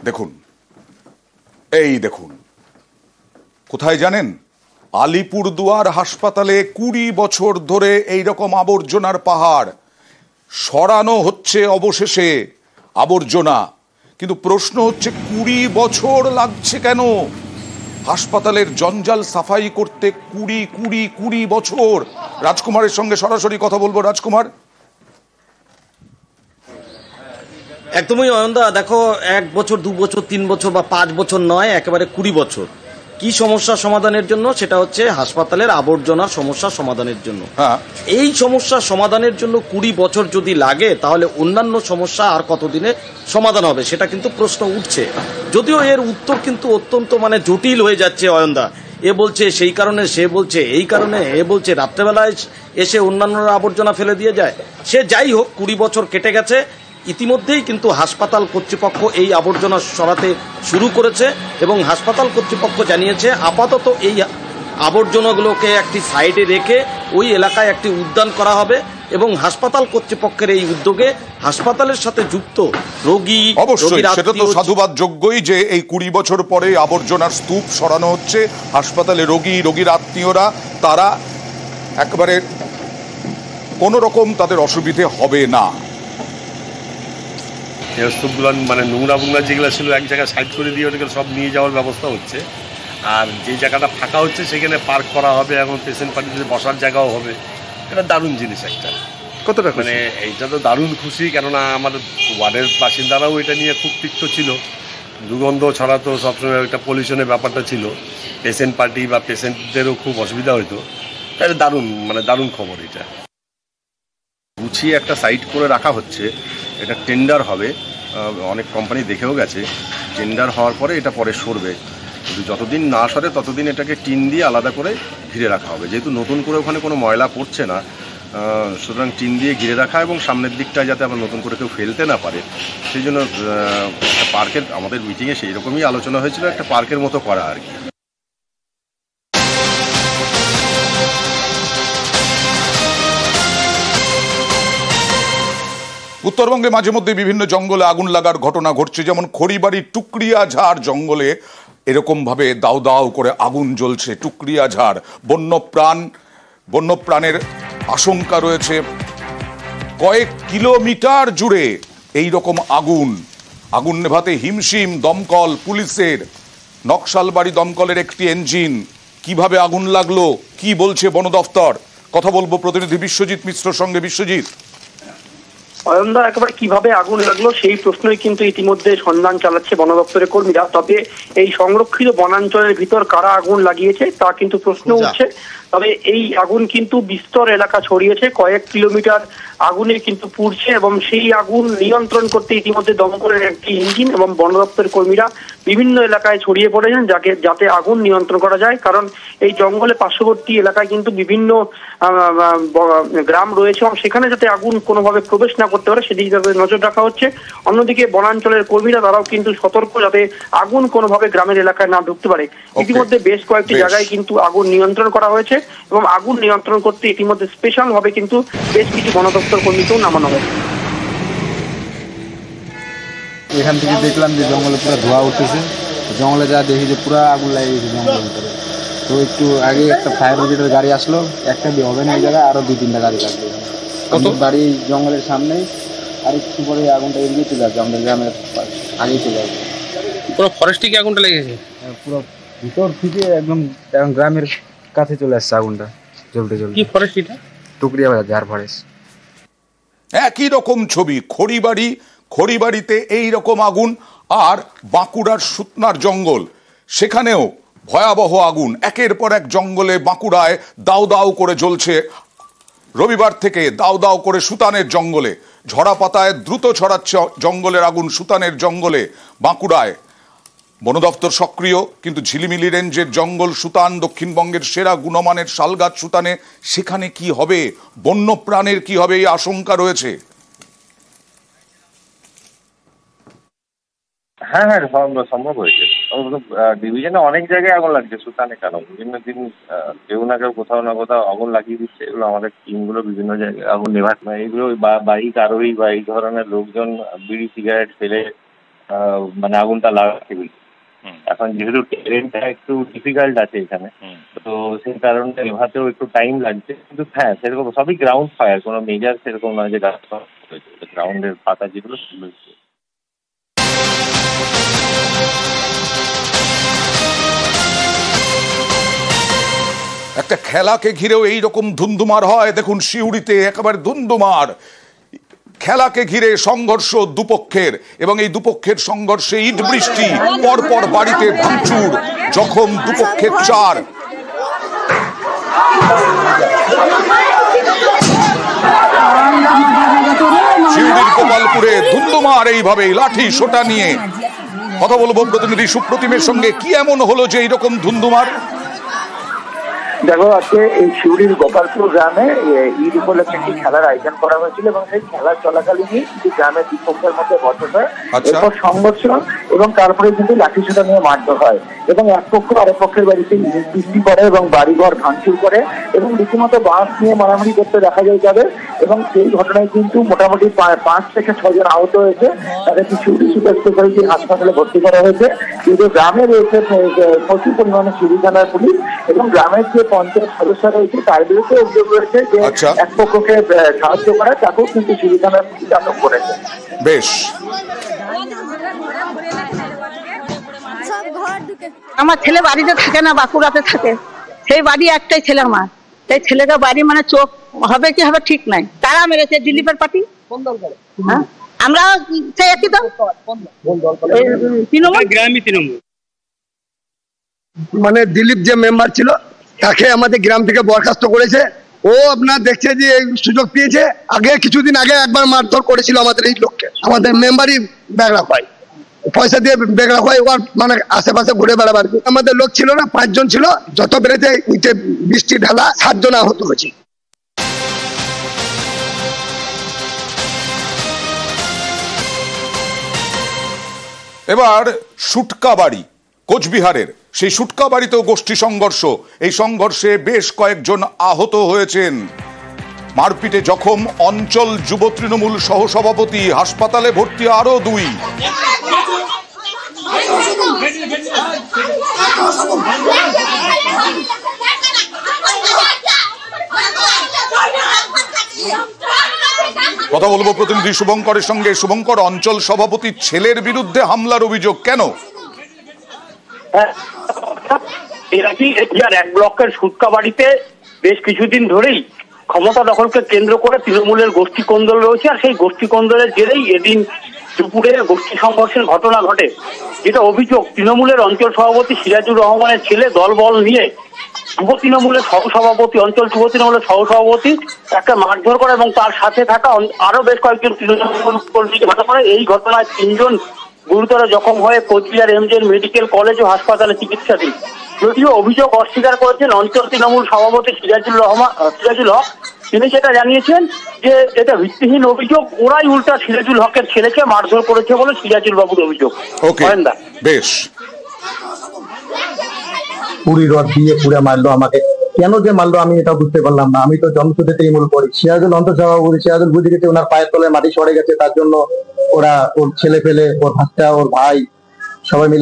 দেখুন, এই দেখুন, কোথায় জানেন? আলিপুরদুয়ার হাসপাতালে 20 বছর ধরে এইরকম আবর্জনার পাহাড় সরানো হচ্ছে। অবশেষে আবর্জনা, কিন্তু প্রশ্ন হচ্ছে 20 বছর লাগছে কেন হাসপাতালের জঞ্জাল সাফাই করতে? 20 বছর। রাজকুমারের সঙ্গে সরাসরি কথা বলবো। রাজকুমার, একদমই অয়নদা, দেখো 1 বছর 2 বছর 3 বছর বা 5 বছর নয়, একেবারে 20 বছর। কি সমস্যা সমাধানের জন্য? সেটা হচ্ছে হাসপাতালের আবর্জনার সমস্যা সমাধানের জন্য। এই সমস্যা সমাধানের জন্য 20 বছর যদি লাগে, তাহলে অন্যান্য সমস্যা আর কতদিনে সমাধান হবে সেটা কিন্তু প্রশ্ন উঠছে। যদিও এর উত্তর কিন্তু অত্যন্ত জটিল হয়ে যাচ্ছে অয়নদা। এ বলছে সেই কারণে, সে বলছে এই কারণে, এ বলছে রাত্রেবেলায় এসে অন্যান্যরা আবর্জনা ফেলে দিয়ে যায়। সে যাই হোক, 20 বছর কেটে গেছে। ইতিমধ্যেই কিন্তু হাসপাতাল কর্তৃপক্ষ এই আবর্জনা সরাতে শুরু করেছে এবং হাসপাতাল কর্তৃপক্ষ জানিয়েছে আপাতত এই আবর্জনাগুলোকে একটি সাইডে রেখে ওই এলাকায় একটি উদ্যান করা হবে এবং হাসপাতাল কর্তৃপক্ষের এই উদ্যোগে হাসপাতালের সাথে যুক্ত রোগী, অবশ্যই সেটা তো সাধুবাদ যোগ্যই যে এই 20 বছর পরে আবর্জনার স্তূপ সরানো হচ্ছে। হাসপাতালে রোগীর আত্মীয়রা তারা একেবারে কোনো রকম তাদের অসুবিধে হবে না। স্তূপগুলো নোংরা যেগুলো ছিল এক জায়গায় সাইড করে দিয়ে ওটাকে সব নিয়ে যাওয়ার ব্যবস্থা হচ্ছে। আর যে জায়গাটা ফাঁকা হচ্ছে সেখানে পার্ক করা হবে, এখন পেশেন্ট পার্টিতে বসার জায়গাও হবে। এটা দারুণ জিনিস একটা। কতটা এইটা তো দারুণ খুশি, কেননা আমাদের ওয়ার্ডের বাসিন্দারাও এটা নিয়ে খুব তিক্ত ছিল। দুর্গন্ধ ছড়াতো, সবসময় একটা পলিউশনের ব্যাপারটা ছিল। পেশেন্ট পার্টি বা পেশেন্টদেরও খুব অসুবিধা হতো। তাহলে দারুণ দারুণ খবর। এটা গুছিয়ে একটা সাইট করে রাখা হচ্ছে। এটা টেন্ডার হবে, অনেক কোম্পানি দেখেও গেছে। টেন্ডার হওয়ার পরে এটা পরে সরবে, কিন্তু যতদিন না সরে ততদিন এটাকে টিন দিয়ে আলাদা করে ঘিরে রাখা হবে। যেহেতু নতুন করে ওখানে কোনো ময়লা পড়ছে না, সুতরাং টিন দিয়ে ঘিরে রাখা এবং সামনের দিকটায় যাতে আবার নতুন করে কেউ ফেলতে না পারে সেই জন্য একটা পার্কের, আমাদের মিটিংয়ে সেই রকমই আলোচনা হয়েছিল, একটা পার্কের মতো করা আর কি। উত্তরবঙ্গে মাঝে মধ্যে বিভিন্ন জঙ্গলে আগুন লাগার ঘটনা ঘটছে। যেমন খড়িবাড়ির টুকরিয়াঝাড় জঙ্গলে এরকম ভাবে দাউ দাউ করে আগুন জ্বলছে। টুকরিয়াঝাড়, বন্যপ্রাণের আশঙ্কা রয়েছে। কয়েক কিলোমিটার জুড়ে এই রকম আগুন নেভাতে হিমশিম দমকল পুলিশের। নকশালবাড়ি দমকলের একটি ইঞ্জিন। কিভাবে আগুন লাগলো, কি বলছে বন দফতর? কথা বলবো প্রতিনিধি বিশ্বজিৎ মিশ্রর সঙ্গে। বিশ্বজিৎ, অয়নদা, একেবারে কিভাবে আগুন লাগলো সেই প্রশ্নই কিন্তু ইতিমধ্যে সন্ধান চালাচ্ছে বন দপ্তরের কর্মীরা। তবে এই সংরক্ষিত বনাঞ্চলের ভিতর কারা আগুন লাগিয়েছে তা কিন্তু প্রশ্ন উঠছে। তবে এই আগুন কিন্তু বিস্তর এলাকা ছড়িয়েছে, কয়েক কিলোমিটার আগুনে কিন্তু পুড়ছে এবং সেই আগুন নিয়ন্ত্রণ করতে ইতিমধ্যে দমকলের একটি ইঞ্জিন এবং বন দপ্তরের কর্মীরা বিভিন্ন এলাকায় ছড়িয়ে পড়েছেন যাতে আগুন নিয়ন্ত্রণ করা যায়। কারণ এই জঙ্গলে পার্শ্ববর্তী এলাকায় কিন্তু বিভিন্ন গ্রাম রয়েছে এবং সেখানে যাতে আগুন কোনোভাবে প্রবেশ না করতে পারে সেদিকে যাতে নজর রাখা হচ্ছে। অন্যদিকে বনাঞ্চলের কর্মীরা তারাও কিন্তু সতর্ক যাতে আগুন কোনোভাবে গ্রামের এলাকায় না ঢুকতে পারে। ইতিমধ্যে বেশ কয়েকটি জায়গায় কিন্তু আগুন নিয়ন্ত্রণ করা হয়েছে এবং আগুন নিয়ন্ত্রণ করতে ইতিমধ্যে স্পেশাল ভাবে কিন্তু বেশ কিছু বন দপ্তর কর্মীকেও নামানো হয়েছে। এখান থেকে দেখলাম যে জঙ্গলে পুরো ধোঁয়া উঠতেছে। জঙ্গলে যা দেখি যে পুরো আগুন লাগিয়ে গেছে জঙ্গলের ভিতরে। তো একটু আগে একটা ফায়ার ব্রিগেডের গাড়ি আসলো, একটা দিয়ে হবে না এই জায়গায়, আরো 2-3টা গাড়ি লাগবে। কত বাড়ি জঙ্গলের সামনে, আর একটু পরে আগুনটা এগিয়ে চলে আসবে, আমাদের গ্রামের আগেই চলে আসবে। পুরো ফরেস্টে কি আগুনটা লেগেছে? পুরো ভিতর থেকে একদম গ্রামের কাছে চলে আসছে আগুনটা জ্বলতে জ্বলতে। কি ফরেস্ট এটা? টুকরিয়াঝাড় ফরেস্ট। একই রকম ছবি খড়িবাড়িতে এই রকম আগুন, আর বাঁকুড়ার সুতনার জঙ্গল সেখানেও ভয়াবহ আগুন। একের পর এক জঙ্গলে বাঁকুড়ায় দাউ দাউ করে জ্বলছে। রবিবার থেকে দাউ দাউ করে সুতানের জঙ্গলে, ঝরা পাতায় দ্রুত ছড়াচ্ছে জঙ্গলের আগুন। সুতানের জঙ্গলে বাঁকুড়ায় বন দপ্তর সক্রিয়, কিন্তু ঝিলিমিলি রেঞ্জের জঙ্গল সুতান, দক্ষিণবঙ্গের সেরা গুণমানের শালগাছ সুতানে, সেখানে কি হবে, বন্য প্রাণের কি হবে, এই আশঙ্কা রয়েছে। হ্যাঁ হ্যাঁ, সম্ভব হয়েছে। ডিভিশনে অনেক জায়গায় আগুন লাগছে, সুতানে কেন, বিভিন্ন দিন কেউ না কেউ কোথাও না কোথাও আগুন লাগিয়ে দিচ্ছে। এগুলো আমাদের টিমগুলো বিভিন্ন জায়গায় আগুন নেভাচ্ছে। এইগুলো বাইক আরোহী বা এই ধরনের লোকজন বিড়ি সিগারেট ফেলে মানে আগুনটা লাগাতে হয়েছে। এখন যেহেতু ট্রেনটা একটু ডিফিকাল্ট আছে এখানে, তো সেই কারণে এভাবেও একটু টাইম লাগছে। কিন্তু হ্যাঁ, সেরকম সবই গ্রাউন্ড ফায়ার, কোনো মেজার সেরকম নয় যে গাছ গ্রাউন্ডের পাতা যেগুলো সেগুলো। একটা খেলাকে ঘিরেও এইরকম ধুন্ধুমার হয়। দেখুন সিউড়িতে একেবারে ধুন্ধুমার, খেলাকে ঘিরে সংঘর্ষ দুপক্ষের, এবং এই দুপক্ষের সংঘর্ষে ইট বৃষ্টি, পরপর বাড়িতে ভাঙচুর, জখম দুপক্ষের 4। সিউড়ির গোপালপুরে ধুন্ধুমার এইভাবেই লাঠি সোটা নিয়ে। কথা বলবো প্রতিনিধি সুপ্রতিমের সঙ্গে, কি এমন হলো যে এইরকম ধুন্ধুমার? দেখো, আজকে এই সিউড়ির গোপালপুর গ্রামে ঈদ উপলক্ষে একটি খেলার আয়োজন করা হয়েছিল এবং সেই খেলার চলাকালীনই কিন্তু গ্রামের বিপক্ষের মধ্যে বচসা হয়, এরপর সংঘর্ষ এবং তারপরে কিন্তু লাঠিসোঁটা নিয়ে মারধর হয় এবং এক পক্ষ আরেক পক্ষের বাড়িতে বৃষ্টি করে এবং বাড়িঘর ভাঙচুর করে এবং রীতিমতো বাঁশ নিয়ে মারামারি করতে দেখা যায় যাবে। এবং সেই ঘটনায় কিন্তু মোটামুটি 5 থেকে 6 জন আহত হয়েছে, তাদেরকে সিউড়ি সুপার স্পেশালিটি হাসপাতালে ভর্তি করা হয়েছে। কিন্তু গ্রামে রয়েছে প্রচুর পরিমাণে সিউড়ি থানার পুলিশ এবং গ্রামের যে পঞ্চায়েত সদস্য রয়েছে তার বিরুদ্ধে অভিযোগ রয়েছে যে এক পক্ষকে সাহায্য করা, তাকেও কিন্তু সিউড়ি থানার পুলিশ আটক করেছে। বেশ, আমার ছেলে বাড়িতে থাকে না, বাঁকুড়াতে থাকে। সেই বাড়ি একটাই ছেলে আমার, সেই ছেলেটা বাড়ি মানে চোখ হবে কি হবে ঠিক নাই। তারা মেরেছে দিলীপের পার্টি, আমরা সেই একই দল, তৃণমূল। মানে দিলীপ যে মেম্বার ছিল তাকে আমাদের গ্রাম থেকে বরখাস্ত করেছে। ও আপনার দেখছে যে সুযোগ পেয়েছে। আগে কিছুদিন আগে একবার মারধর করেছিল আমাদের এই লোককে, আমাদের মেম্বারই বেগড়া হয়, পয়সা দিয়ে বেগড়া হয়, ওর মানে আশেপাশে ঘুরে বেড়াবার। আমাদের লোক ছিল না, 5 জন ছিল। যত বেড়েছে ইটে বৃষ্টি ঢালা, 7 জন আহত হয়েছে। এবার সুটকা বাড়ি কোচবিহারের, সেই সুটকা বাড়িতেও গোষ্ঠী সংঘর্ষ। এই সংঘর্ষে বেশ কয়েকজন আহত হয়েছেন। মারপিটে জখম অঞ্চল যুব তৃণমূল সহসভাপতি, হাসপাতালে ভর্তি আরো 2। কথা বলবো প্রতিনিধি শুভঙ্করের সঙ্গে। শুভঙ্কর, অঞ্চল সভাপতির ছেলের বিরুদ্ধে হামলার অভিযোগ কেন? এক ব্লকের সুটকা বাড়িতে বেশ কিছুদিন ধরেই ক্ষমতা দখলকে কেন্দ্র করে তৃণমূলের গোষ্ঠী কোন্দল রয়েছে, আর সেই গোষ্ঠী কোন্দলের জেরেই এদিন দুপুরে গোষ্ঠী সংঘর্ষের ঘটনা ঘটে। যেটা অভিযোগ, তৃণমূলের অঞ্চল সভাপতি সিরাজুর রহমানের ছেলে দলবল নিয়ে যুব তৃণমূলের সহসভাপতি, অঞ্চল যুব তৃণমূলের সহসভাপতি একটা মারধর করে এবং তার সাথে থাকা আরো বেশ কয়েকজন তৃণমূল কর্মীকে মারধর করে। এই ঘটনায় 3 জন গুরুতর জখম হয়ে কোচবিহার এমজেএন মেডিকেল কলেজ ও হাসপাতালে চিকিৎসাধীন। যদিও অভিযোগ অস্বীকার করেছেন অঞ্চল তৃণমূল সভাপতি সিরাজুল হক। তিনি সেটা জানিয়েছেন যে এটা ভিত্তিহীন অভিযোগ, ওরাই উল্টা সিরাজুল হকের ছেলেকে মারধর করেছে বলে সিরাজুল বাবুর অভিযোগ। বেশ, পুরি রড দিয়ে পুরে মারলো আমাকে। কেন যে মারলো আমি এটা বুঝতে পারলাম না। আমি তো জন্মসূত্রে তৃণমূল করি। সিরাজুল অন্তঃসভাপতি, সিরাজুল বুঝে গেছে ওনার পায়ের তলায় মাটি সরে গেছে, তার জন্য ওরা ওর ছেলে ফেলে, ওর ভাস্তা, ওর ভাই সবাই মিলে